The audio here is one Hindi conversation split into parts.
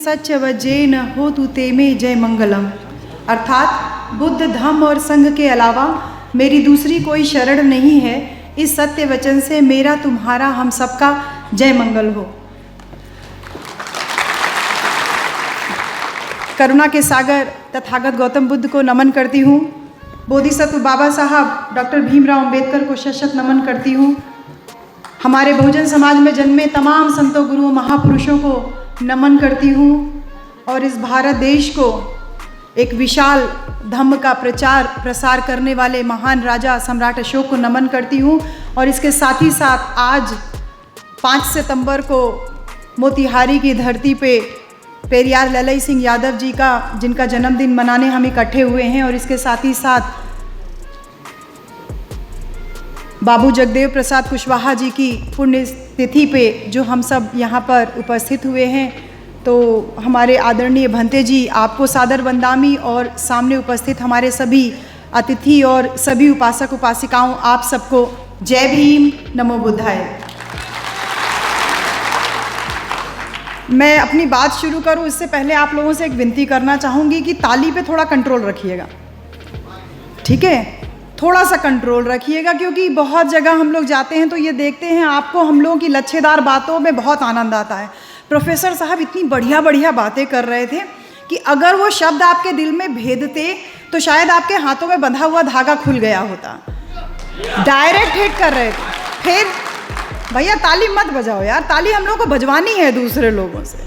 सच वजेन हो तू तेमे जय मंगलम। अर्थात बुद्ध धम्म और संघ के अलावा मेरी दूसरी कोई शरण नहीं है। इस सत्य वचन से मेरा तुम्हारा हम सबका जय मंगल हो। करुणा के सागर तथागत गौतम बुद्ध को नमन करती हूँ। बोधिसत्व बाबा साहब डॉक्टर भीमराव अंबेडकर को शत नमन करती हूँ। हमारे बहुजन समाज में जन्मे तमाम संतों गुरुओं महापुरुषों को नमन करती हूँ और इस भारत देश को एक विशाल धम्म का प्रचार प्रसार करने वाले महान राजा सम्राट अशोक को नमन करती हूँ। और इसके साथ ही साथ आज 5 सितंबर को मोतिहारी की धरती पे पेरियार ललई सिंह यादव जी का जिनका जन्मदिन मनाने हम इकट्ठे हुए हैं और इसके साथ ही साथ बाबू जगदेव प्रसाद कुशवाहा जी की पुण्य तिथि पे जो हम सब यहाँ पर उपस्थित हुए हैं, तो हमारे आदरणीय भंते जी आपको सादर वंदामी और सामने उपस्थित हमारे सभी अतिथि और सभी उपासक उपासिकाओं आप सबको जय भीम, नमो बुद्धाय। मैं अपनी बात शुरू करूँ इससे पहले आप लोगों से एक विनती करना चाहूँगी कि ताली पे थोड़ा कंट्रोल रखिएगा, ठीक है? थोड़ा सा कंट्रोल रखिएगा क्योंकि बहुत जगह हम लोग जाते हैं तो ये देखते हैं आपको हम लोगों की लच्छेदार बातों में बहुत आनंद आता है। प्रोफेसर साहब इतनी बढ़िया बढ़िया बातें कर रहे थे कि अगर वो शब्द आपके दिल में भेदते तो शायद आपके हाथों में बंधा हुआ धागा खुल गया होता। डायरेक्ट हिट कर रहे थे। फिर भैया ताली मत बजाओ यार, ताली हम लोगों को बजवानी है दूसरे लोगों से,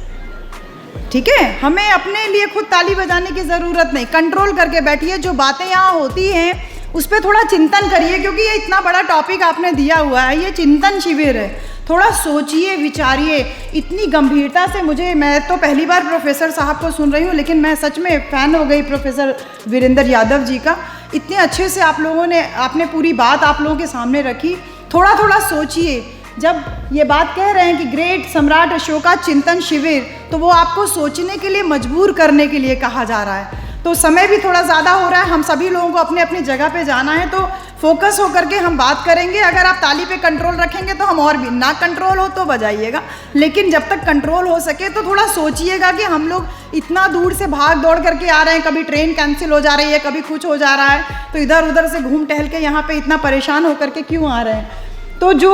ठीक है? हमें अपने लिए खुद ताली बजाने की ज़रूरत नहीं। कंट्रोल करके बैठिए। जो बातें यहाँ होती हैं उस पर थोड़ा चिंतन करिए क्योंकि ये इतना बड़ा टॉपिक आपने दिया हुआ है, ये चिंतन शिविर है। थोड़ा सोचिए विचारिए। इतनी गंभीरता से मैं तो पहली बार प्रोफेसर साहब को सुन रही हूँ, लेकिन मैं सच में फ़ैन हो गई प्रोफेसर वीरेंद्र यादव जी का। इतने अच्छे से आपने पूरी बात आप लोगों के सामने रखी। थोड़ा थोड़ा सोचिए। जब ये बात कह रहे हैं कि ग्रेट सम्राट अशोका चिंतन शिविर, तो वो आपको सोचने के लिए मजबूर करने के लिए कहा जा रहा है। तो समय भी थोड़ा ज़्यादा हो रहा है, हम सभी लोगों को अपने अपनी जगह पे जाना है, तो फोकस होकर के हम बात करेंगे। अगर आप ताली पे कंट्रोल रखेंगे तो हम और भी, ना कंट्रोल हो तो बजाइएगा, लेकिन जब तक कंट्रोल हो सके तो थोड़ा सोचिएगा कि हम लोग इतना दूर से भाग दौड़ करके आ रहे हैं, कभी ट्रेन कैंसिल हो जा रही है, कभी कुछ हो जा रहा है, तो इधर उधर से घूम टहल के यहाँ पर इतना परेशान होकर के क्यों आ रहे हैं। तो जो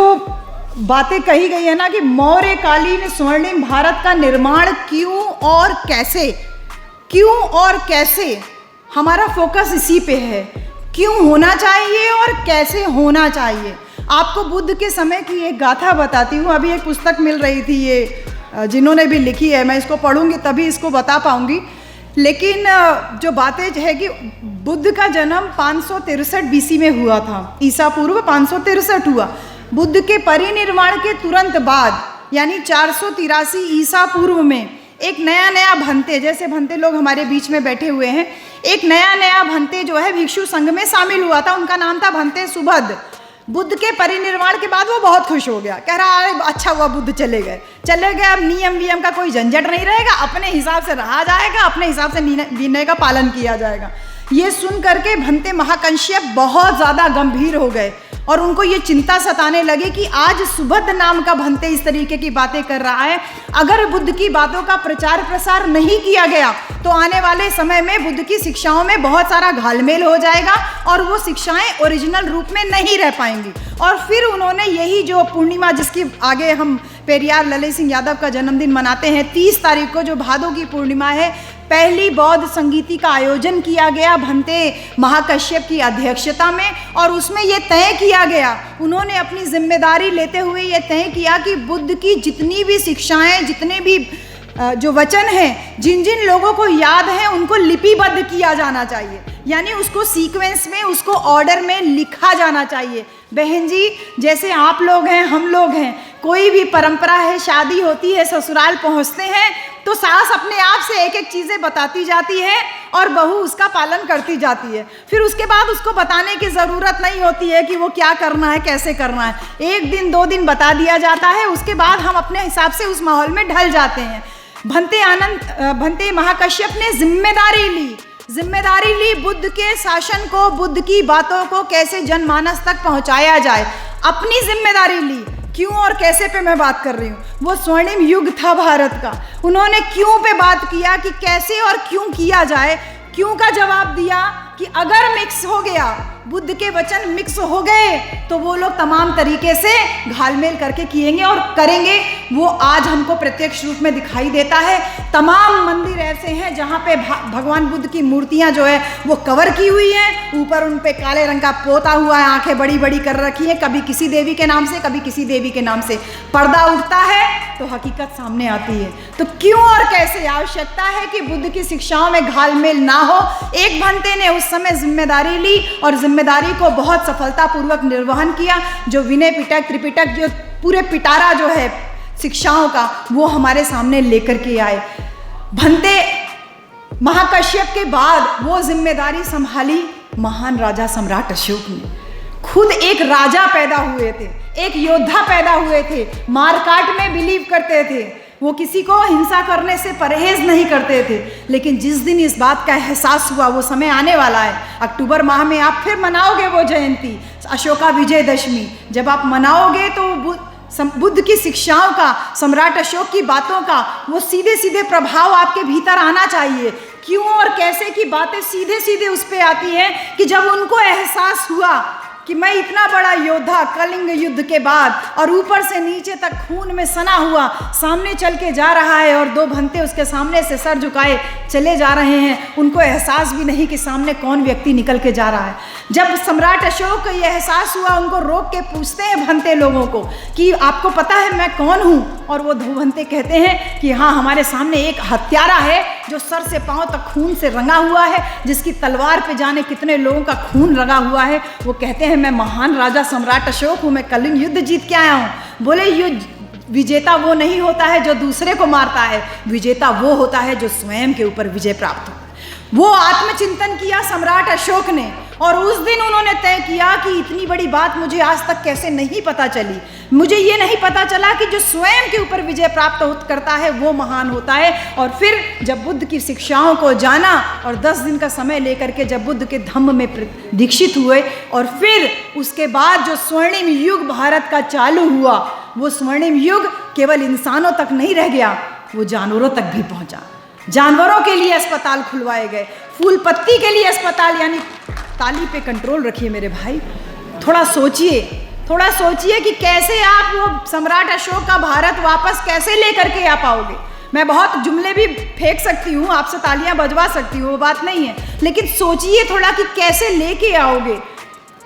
बातें कही गई है ना कि मौर्यकालीन स्वर्णिम भारत का निर्माण क्यों और कैसे, हमारा फोकस इसी पे है। क्यों होना चाहिए और कैसे होना चाहिए। आपको बुद्ध के समय की एक गाथा बताती हूँ। अभी एक पुस्तक मिल रही थी, ये जिन्होंने भी लिखी है, मैं इसको पढ़ूंगी तभी इसको बता पाऊंगी। लेकिन जो बातें है कि बुद्ध का जन्म 563 BC में हुआ था, ईसा पूर्व 563 हुआ। बुद्ध के परिनिर्वाण के तुरंत बाद यानी 483 ईसा पूर्व में एक नया भंते, जैसे भंते लोग हमारे बीच में बैठे हुए हैं, एक नया भंते जो है भिक्षु संघ में शामिल हुआ था। उनका नाम था भंते सुभद। बुद्ध के परिनिर्वाण के बाद वो बहुत खुश हो गया, कह रहा अरे अच्छा हुआ बुद्ध चले गए। अब नियम वियम का कोई झंझट नहीं रहेगा, अपने हिसाब से रहा जाएगा, अपने हिसाब से विनय का पालन किया जाएगा। ये सुन करके भंते महाकश्यप बहुत ज़्यादा गंभीर हो गए और उनको ये चिंता सताने लगे कि आज सुभद नाम का भंते इस तरीके की बातें कर रहा है। अगर बुद्ध की बातों का प्रचार प्रसार नहीं किया गया तो आने वाले समय में बुद्ध की शिक्षाओं में बहुत सारा घालमेल हो जाएगा और वो शिक्षाएं ओरिजिनल रूप में नहीं रह पाएंगी। और फिर उन्होंने यही जो पूर्णिमा, जिसकी आगे हम पेरियार ललई सिंह यादव का जन्मदिन मनाते हैं 30 तारीख को, जो भादों की पूर्णिमा है, पहली बौद्ध संगीति का आयोजन किया गया भंते महाकश्यप की अध्यक्षता में। और उसमें ये तय किया गया, उन्होंने अपनी जिम्मेदारी लेते हुए ये तय किया कि बुद्ध की जितनी भी शिक्षाएं, जितने भी जो वचन हैं, जिन जिन लोगों को याद हैं उनको लिपिबद्ध किया जाना चाहिए, यानी उसको सीक्वेंस में, उसको ऑर्डर में लिखा जाना चाहिए। बहन जी, जैसे आप लोग हैं, हम लोग हैं, कोई भी परंपरा है, शादी होती है, ससुराल पहुंचते हैं तो सास अपने आप से एक एक चीज़ें बताती जाती है और बहू उसका पालन करती जाती है। फिर उसके बाद उसको बताने की ज़रूरत नहीं होती है कि वो क्या करना है, कैसे करना है। 1 दिन 2 दिन बता दिया जाता है, उसके बाद हम अपने हिसाब से उस माहौल में ढल जाते हैं। भंते महाकश्यप ने जिम्मेदारी ली बुद्ध के शासन को, बुद्ध की बातों को कैसे जनमानस तक पहुंचाया जाए, अपनी जिम्मेदारी ली। क्यों और कैसे पे मैं बात कर रही हूँ। वो स्वर्णिम युग था भारत का। उन्होंने क्यों पे बात किया कि कैसे और क्यों किया जाए। क्यों का जवाब दिया कि अगर मिक्स हो गया, बुद्ध के वचन मिक्स हो गए तो वो लोग तमाम तरीके से घालमेल करके किएंगे और करेंगे। वो आज हमको प्रत्यक्ष रूप में दिखाई देता है। तमाम मंदिर ऐसे हैं जहाँ पे भगवान बुद्ध की मूर्तियाँ जो है वो कवर की हुई हैं, ऊपर उन पे काले रंग का पोता हुआ है, आंखें बड़ी बड़ी कर रखी है, कभी किसी देवी के नाम से, कभी किसी देवी के नाम से। पर्दा उठता है तो हकीकत सामने आती है। तो क्यों और कैसे आवश्यकता है कि बुद्ध की शिक्षाओं में घालमेल ना हो। एक भंते ने उस समय जिम्मेदारी ली और जिम्मेदारी को बहुत सफलतापूर्वक निर्वहन किया। जो विनय पिटक, त्रिपिटक, जो पूरे पिटारा जो है शिक्षाओं का, वो हमारे सामने लेकर के आए। भंते महाकश्यप के बाद वो जिम्मेदारी संभाली महान राजा सम्राट अशोक ने। खुद एक राजा पैदा हुए थे, एक योद्धा पैदा हुए थे, मारकाट में बिलीव करते थे, वो किसी को हिंसा करने से परहेज नहीं करते थे। लेकिन जिस दिन इस बात का एहसास हुआ, वो समय आने वाला है, अक्टूबर माह में आप फिर मनाओगे वो जयंती, अशोका विजयदशमी। जब आप मनाओगे तो बुद्ध की शिक्षाओं का, सम्राट अशोक की बातों का वो सीधे सीधे प्रभाव आपके भीतर आना चाहिए। क्यों और कैसे की बातें सीधे सीधे उस पर आती हैं कि जब उनको एहसास हुआ कि मैं इतना बड़ा योद्धा कलिंग युद्ध के बाद और ऊपर से नीचे तक खून में सना हुआ सामने चल के जा रहा है और दो भंते उसके सामने से सर झुकाए चले जा रहे हैं, उनको एहसास भी नहीं कि सामने कौन व्यक्ति निकल के जा रहा है। जब सम्राट अशोक को ये एहसास हुआ, उनको रोक के पूछते हैं भंते लोगों को कि आपको पता है मैं कौन हूँ? और वो दो भंते कहते हैं कि हाँ, हमारे सामने एक हत्यारा है जो सर से पांव तक खून से रंगा हुआ है, जिसकी तलवार पे जाने कितने लोगों का खून रंगा हुआ है। वो कहते हैं मैं महान राजा सम्राट अशोक हूँ, मैं कलिंग युद्ध जीत के आया हूँ। बोले युद्ध विजेता वो नहीं होता है जो दूसरे को मारता है, विजेता वो होता है जो स्वयं के ऊपर विजय प्राप्त हो। वो आत्मचिंतन किया सम्राट अशोक ने और उस दिन उन्होंने तय किया कि इतनी बड़ी बात मुझे आज तक कैसे नहीं पता चली। मुझे ये नहीं पता चला कि जो स्वयं के ऊपर विजय प्राप्त करता है वो महान होता है। और फिर जब बुद्ध की शिक्षाओं को जाना और 10 दिन का समय लेकर के जब बुद्ध के धम्म में दीक्षित हुए और फिर उसके बाद जो स्वर्णिम युग भारत का चालू हुआ, वो स्वर्णिम युग केवल इंसानों तक नहीं रह गया, वो जानवरों तक भी पहुंचा। जानवरों के लिए अस्पताल खुलवाए गए, फूल पत्ती के लिए अस्पताल, यानी ताली पे कंट्रोल रखिए मेरे भाई। थोड़ा सोचिए कि कैसे आप वो सम्राट अशोक का भारत वापस कैसे लेकर के आ पाओगे। मैं बहुत जुमले भी फेंक सकती हूँ, आपसे तालियां बजवा सकती हूँ, वो बात नहीं है, लेकिन सोचिए थोड़ा कि कैसे लेके आओगे।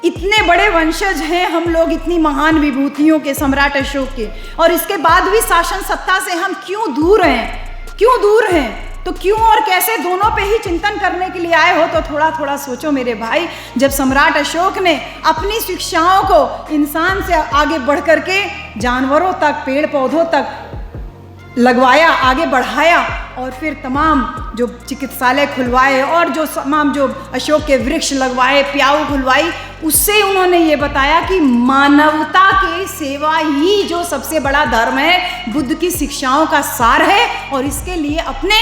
इतने बड़े वंशज हैं हम लोग, इतनी महान विभूतियों के सम्राट अशोक के, और इसके बाद भी शासन सत्ता से हम क्यों दूर हैं? तो क्यों और कैसे दोनों पे ही चिंतन करने के लिए आए हो तो थोड़ा सोचो मेरे भाई। जब सम्राट अशोक ने अपनी शिक्षाओं को इंसान से आगे बढ़ करके जानवरों तक, पेड़ पौधों तक लगवाया, आगे बढ़ाया, और फिर तमाम जो चिकित्सालय खुलवाए और जो तमाम जो अशोक के वृक्ष लगवाए, प्याऊ खुलवाई, उससे उन्होंने ये बताया कि मानवता की सेवा ही जो सबसे बड़ा धर्म है, बुद्ध की शिक्षाओं का सार है। और इसके लिए अपने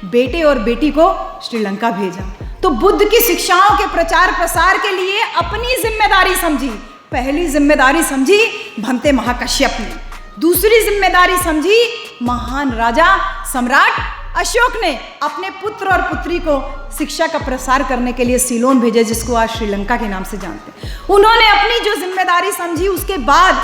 बेटे और बेटी को श्रीलंका भेजा। तो बुद्ध की शिक्षाओं के प्रचार प्रसार के लिए अपनी जिम्मेदारी समझी। पहली जिम्मेदारी समझी भंते महाकश्यप ने, दूसरी जिम्मेदारी समझी महान राजा सम्राट अशोक ने अपने पुत्र और पुत्री को शिक्षा का प्रसार करने के लिए सीलोन भेजे, जिसको आज श्रीलंका के नाम से जानते हैं। उन्होंने अपनी जो जिम्मेदारी समझी, उसके बाद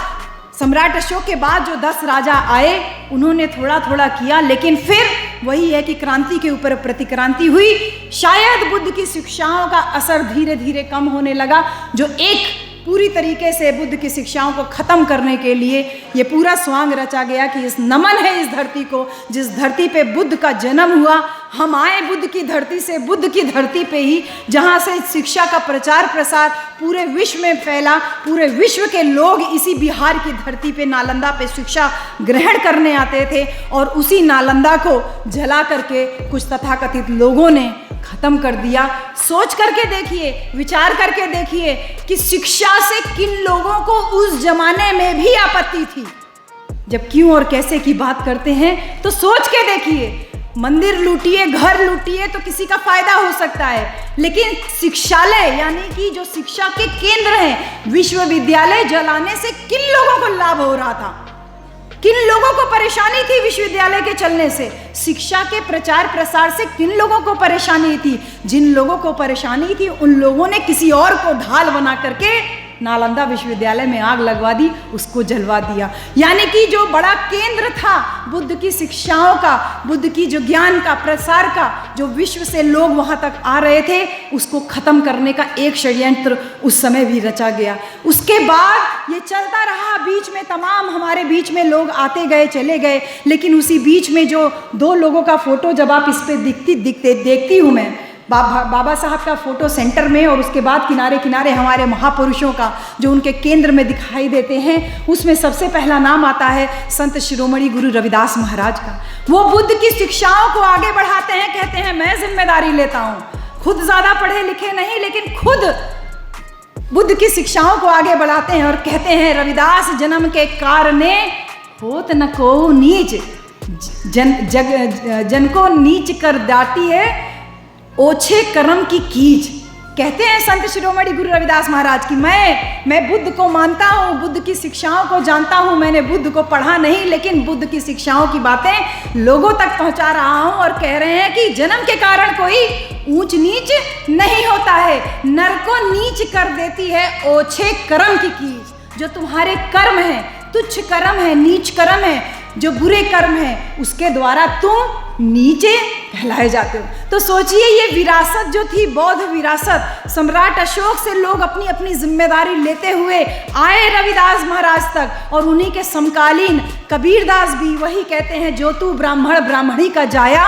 सम्राट अशोक के बाद जो 10 राजा आए, उन्होंने थोड़ा किया, लेकिन फिर वही है कि क्रांति के ऊपर प्रतिक्रांति हुई। शायद बुद्ध की शिक्षाओं का असर धीरे धीरे कम होने लगा। जो एक पूरी तरीके से बुद्ध की शिक्षाओं को ख़त्म करने के लिए ये पूरा स्वांग रचा गया कि इस नमन है इस धरती को, जिस धरती पे बुद्ध का जन्म हुआ। हम आए बुद्ध की धरती से, बुद्ध की धरती पे ही, जहाँ से शिक्षा का प्रचार प्रसार पूरे विश्व में फैला। पूरे विश्व के लोग इसी बिहार की धरती पे, नालंदा पे शिक्षा ग्रहण करने आते थे, और उसी नालंदा को जला करके कुछ तथाकथित लोगों ने खत्म कर दिया। सोच करके देखिए, विचार करके देखिए कि शिक्षा से किन लोगों को उस जमाने में भी आपत्ति थी। जब क्यों और कैसे की बात करते हैं तो सोच के देखिए। मंदिर लूटिए, घर लूटिए तो किसी का फायदा हो सकता है, लेकिन शिक्षालय यानी कि जो शिक्षा के केंद्र हैं, विश्वविद्यालय जलाने से किन लोगों को लाभ हो रहा था, किन लोगों को परेशानी थी विश्वविद्यालय के चलने से? शिक्षा के प्रचार प्रसार से किन लोगों को परेशानी थी? जिन लोगों को परेशानी थी उन लोगों ने किसी और को ढाल बना करके नालंदा विश्वविद्यालय में आग लगवा दी, उसको जलवा दिया। यानी कि जो बड़ा केंद्र था बुद्ध की शिक्षाओं का, बुद्ध की जो ज्ञान का प्रसार का, जो विश्व से लोग वहां तक आ रहे थे, उसको खत्म करने का एक षड्यंत्र उस समय भी रचा गया। उसके बाद ये चलता रहा, बीच में तमाम हमारे बीच में लोग आते गए चले गए, लेकिन उसी बीच में जो दो लोगों का फोटो जब आप इस पे देखती हूँ मैं, बाबा साहब का फोटो सेंटर में और उसके बाद किनारे किनारे हमारे महापुरुषों का जो उनके केंद्र में दिखाई देते हैं, उसमें सबसे पहला नाम आता है संत शिरोमणि गुरु रविदास महाराज का। वो बुद्ध की शिक्षाओं को आगे बढ़ाते हैं, कहते हैं मैं जिम्मेदारी लेता हूँ, खुद ज़्यादा पढ़े लिखे नहीं लेकिन खुद बुद्ध की शिक्षाओं को आगे बढ़ाते हैं और कहते हैं रविदास जन्म के कारणे होत न को नीच, जन को नीच कर दाटी है ओछे कर्म की कीज। कहते हैं संत शिरोमणि गुरु रविदास महाराज की मैं बुद्ध को मानता हूँ, बुद्ध की शिक्षाओं को जानता हूँ, मैंने बुद्ध को पढ़ा नहीं लेकिन बुद्ध की शिक्षाओं की बातें लोगों तक पहुँचा रहा हूँ और कह रहे हैं कि जन्म के कारण कोई ऊंच नीच नहीं होता है, नर को नीच कर देती है ओछे कर्म की कीज। जो तुम्हारे कर्म हैं, तुच्छ कर्म है, नीच कर्म है, जो बुरे कर्म हैं, उसके द्वारा तुम नीचे कहलाए जाते हो। तो सोचिए ये विरासत जो थी, बौद्ध विरासत, सम्राट अशोक से लोग अपनी अपनी जिम्मेदारी लेते हुए आए रविदास महाराज तक, और उन्हीं के समकालीन कबीरदास भी वही कहते हैं, जो तू ब्राह्मण ब्राह्मणी का जाया,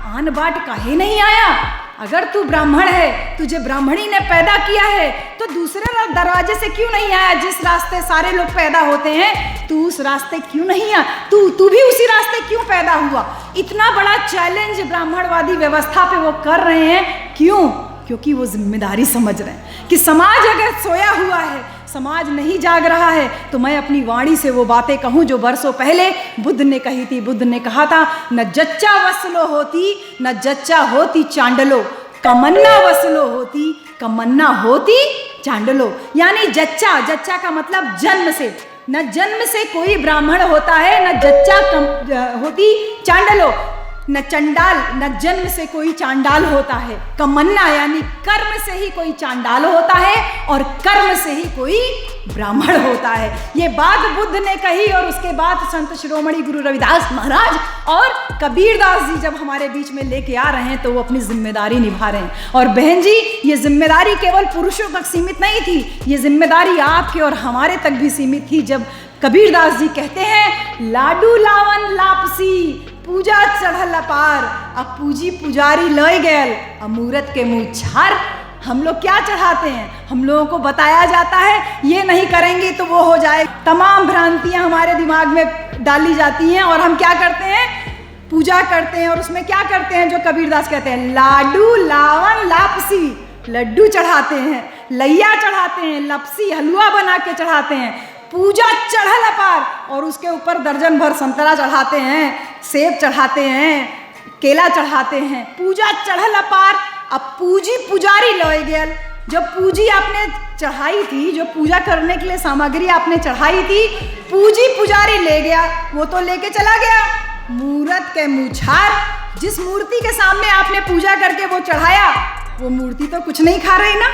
आन बाट काहे नहीं आया। अगर तू ब्राह्मण है, तुझे ब्राह्मणी ने पैदा किया है, तो दूसरे दरवाजे से क्यों नहीं आया? जिस रास्ते सारे लोग पैदा होते हैं, तू उस रास्ते क्यों नहीं आया? तू भी उसी रास्ते क्यों पैदा हुआ? इतना बड़ा चैलेंज ब्राह्मणवादी व्यवस्था पे वो कर रहे हैं। क्यों? क्योंकि वो जिम्मेदारी समझ रहे हैं कि समाज अगर सोया हुआ है, समाज नहीं जाग रहा है, तो मैं अपनी वाणी से वो बातें कहूँ जो बरसों पहले बुद्ध ने कही थी। बुद्ध ने कहा था, न जच्चा वसलो होती, न जच्चा होती चांडलो, कमन्ना वसलो होती, कमन्ना होती चांडलो। यानी जच्चा का मतलब जन्म से, न जन्म से कोई ब्राह्मण होता है, न जच्चा होती चांडलो, न चंडाल, न जन्म से कोई चांडाल होता है। कमन्ना यानी कर्म से ही कोई चांडाल होता है और कर्म से ही कोई ब्राह्मण होता है। ये बात बुद्ध ने कही और उसके बाद संत शिरोमणि गुरु रविदास महाराज और कबीरदास जी जब हमारे बीच में लेके आ रहे हैं, तो वो अपनी जिम्मेदारी निभा रहे हैं। और बहन जी, ये जिम्मेदारी केवल पुरुषों तक सीमित नहीं थी, ये जिम्मेदारी आपके और हमारे तक भी सीमित थी। जब कबीरदास जी कहते हैं, लाडू लावन लापसी पूजा चढ़ल अपार, अब पूजी पुजारी लय गयल, अब मूरत के मुँह छार। हम लोग क्या चढ़ाते हैं? हम लोगों को बताया जाता है ये नहीं करेंगे तो वो हो जाए, तमाम भ्रांतियां हमारे दिमाग में डाली जाती हैं और हम क्या करते हैं? पूजा करते हैं। और उसमें क्या करते हैं? जो कबीरदास कहते हैं, लाडू लावन लापसी, लड्डू चढ़ाते हैं, लैया चढ़ाते हैं, लपसी हलवा बना के चढ़ाते हैं, पूजा चढ़ल अपार, और उसके ऊपर दर्जन भर संतरा चढ़ाते हैं, सेब चढ़ाते हैं, केला चढ़ाते हैं, पूजा चढ़ल अपार। अब पूजी पुजारी लय गयल, जो पूजी आपने चढ़ाई थी, जो पूजा करने के लिए सामग्री आपने चढ़ाई थी, पूजी पुजारी ले गया, वो तो लेके चला गया। मूरत के मुछार, जिस मूर्ति के सामने आपने पूजा करके वो चढ़ाया, वो मूर्ति तो कुछ नहीं खा रही ना,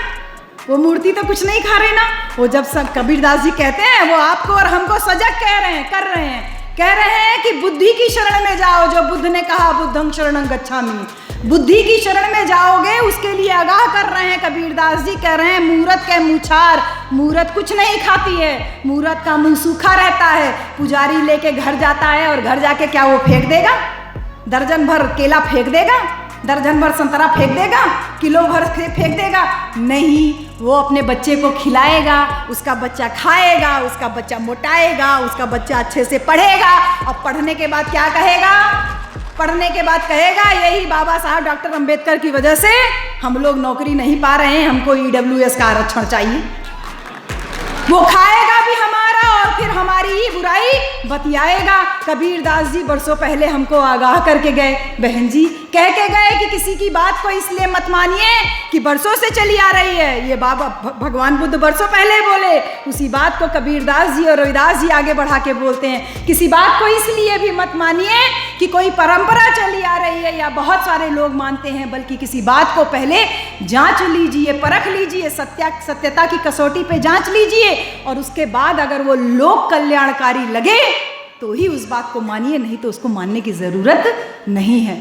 वो मूर्ति तो कुछ नहीं खा रही ना। वो जब सब कबीरदास जी कहते हैं, वो आपको और हमको सजग कह रहे हैं कि बुद्धि की शरण में जाओ, जो बुद्ध ने कहा बुद्धं शरणं गच्छामि, बुद्धि की शरण में जाओगे, उसके लिए आगाह कर रहे हैं कबीरदास जी। कह रहे हैं मूरत के मुछार, मूरत कुछ नहीं खाती है, मूरत का मुंह सूखा रहता है। पुजारी लेके घर जाता है और घर जाके क्या वो फेंक देगा? दर्जन भर केला फेंक देगा, दर्जन भर संतरा फेंक देगा, किलो भर फेंक देगा? नहीं, वो अपने बच्चे को खिलाएगा, उसका बच्चा खाएगा, उसका बच्चा मोटाएगा, उसका बच्चा अच्छे से पढ़ेगा। और पढ़ने के बाद क्या कहेगा? पढ़ने के बाद कहेगा, यही बाबा साहब डॉक्टर अंबेडकर की वजह से हम लोग नौकरी नहीं पा रहे हैं, हमको EWS का आरक्षण चाहिए। वो खाएगा भी हमारा और फिर हमारी ही बुराई बतियाएगा। कबीरदास जी बरसों पहले हमको आगाह करके गए, बहन जी कह के गए कि किसी की बात को इसलिए मत मानिए कि बरसों से चली आ रही है। ये बाबा भगवान बुद्ध बरसों पहले बोले, उसी बात को कबीरदास जी और रविदास जी आगे बढ़ा के बोलते हैं। किसी बात को इसलिए भी मत मानिए कि कोई परंपरा चली आ रही है या बहुत सारे लोग मानते हैं, बल्कि किसी बात को पहले जांच लीजिए, परख लीजिए, सत्यता की कसौटी पे जांच लीजिए, और उसके बाद अगर वो लोक कल्याणकारी लगे तो ही उस बात को मानिए, नहीं तो उसको मानने की जरूरत नहीं है।